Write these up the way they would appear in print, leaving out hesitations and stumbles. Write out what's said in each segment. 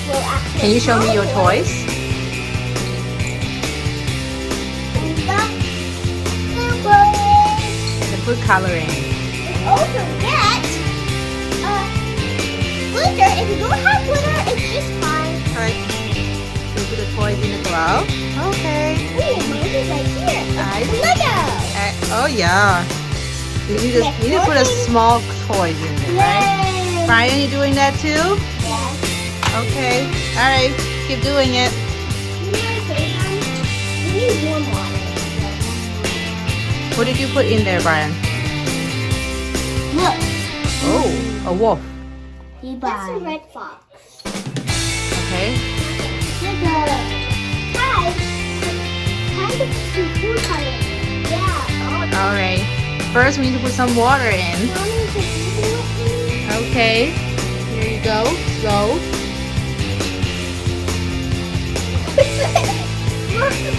Well, actually, Can you show me your toys? The food coloring. Also get glitter. If you don't have glitter, it's just fine. Alright. So put the toys in the glove. Okay. Ooh, mine is right here. Nice. Lego. Oh yeah. You need to put a small toys in there, right? Yay. Brian, you doing that too? Yeah. Okay. Alright. Keep doing it. We need warm water. What did you put in there, Brian? Look. Oh, a wolf. That's a red fox. Okay. Look at it. Kind of food coloring. Yeah. Alright. First, we need to put some water in. Mommy, could you do it, please? Okay. Here you go. Slow.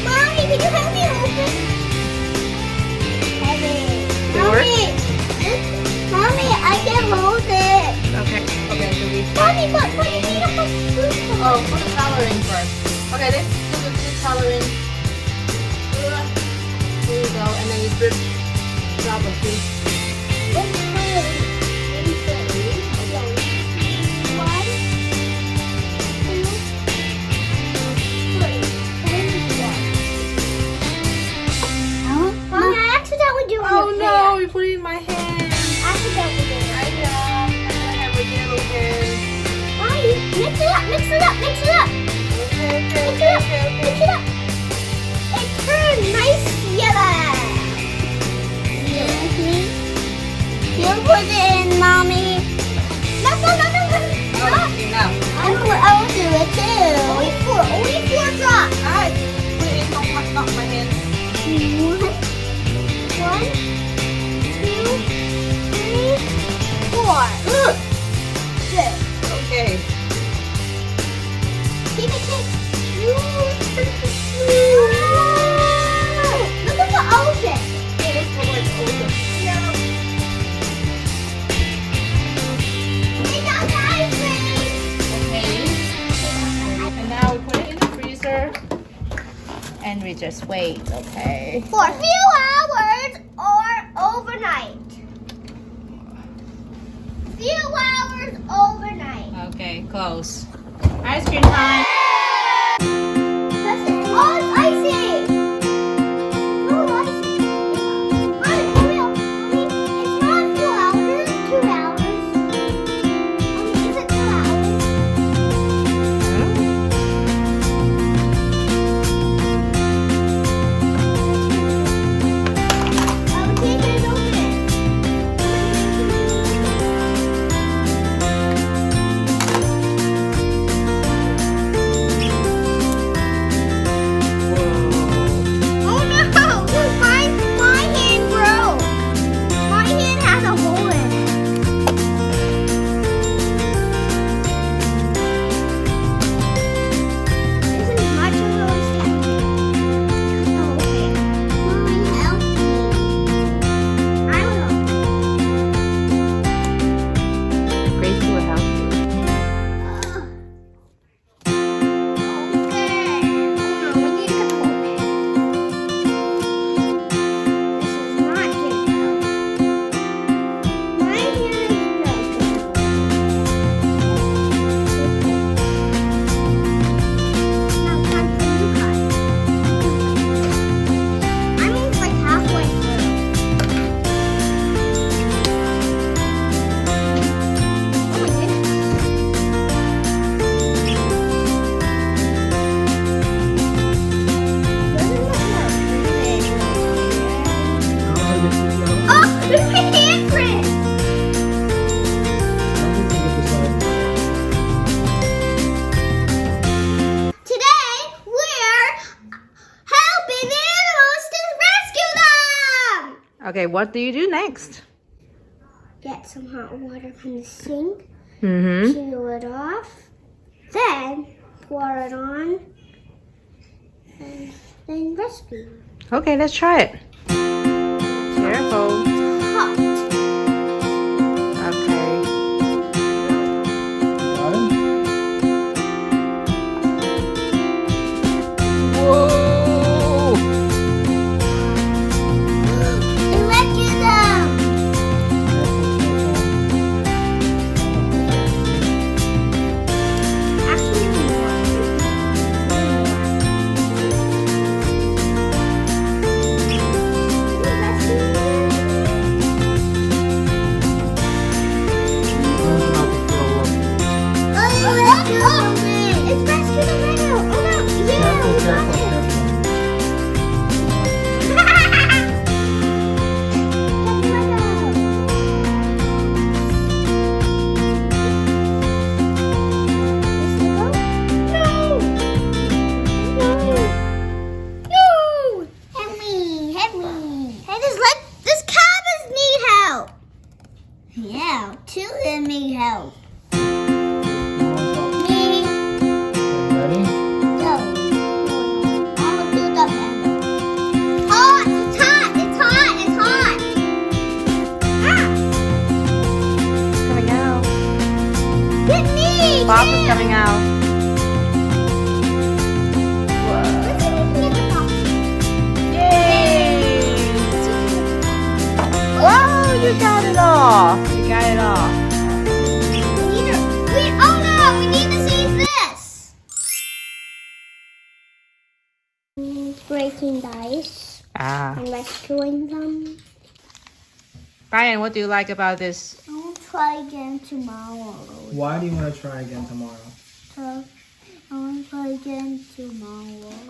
Mommy, can you help me open? Mommy, I can hold it. Okay. Okay. So we. Mommy, but you need to put food coloring. Oh, put the coloring first. Okay. Let's do the food coloring. Here you go, and then you drop a food. What coloring? One, two, three, Mommy, I accidentally do it. Oh no! You put it in my hand. Accidentally do it. I know. I have a yellow pen. Mommy, mix it up, mix it up, mix it up. Okay. Mix it up, mix it up. It turned nice yellow. You put it in, Mommy. No. Oh, enough. I will do it too. Only four drops. Alright. Put it in not my hand. One, two, three, four. Good. Okay. Keep it. Look at the ocean. Hey, let's go like open. We got the ice cream. Okay. And now we put it in the freezer. And we just wait, okay? For a few hours or overnight. Few hours overnight. Okay, close. Ice cream time. That's it. Oh, it's icy. No, it's icy. Mommy, it's not a few hours. 2 hours. Mommy, is it 2 hours? Oh, take it and open it. Oh no! My hand broke. My hand has a hole in it. This is much of a step. Oh, okay. Mommy, help me. I will. Grace will help you. Okay. Oh no, we need to cut the hole. This is not getting out. My hand is broken. Now time for you cut. I'm almost like halfway through. Oh my goodness. Oh, there's my handprint! Today, we're helping animals to rescue them! Okay, what do you do next? Get some hot water from the sink, Mm-hmm. seal it off, then pour it on, and then rescue. Okay, let's try it. Careful. Hot. Okay. No. You want to Me. stop? Ready? No. I will do the handle. Hot! It's hot! It's hot! It's hot! Ah! Coming out. Get me! Pop is Tim! coming out. Let's see if we can get the pop. Yay! Whoa, you got it all. You got it all. Oh no! We need to see this! Breaking dice Ah. and rescuing them. Ryan, what do you like about this? I'll try again tomorrow. Why do you want to try again tomorrow? So, I want to try again tomorrow.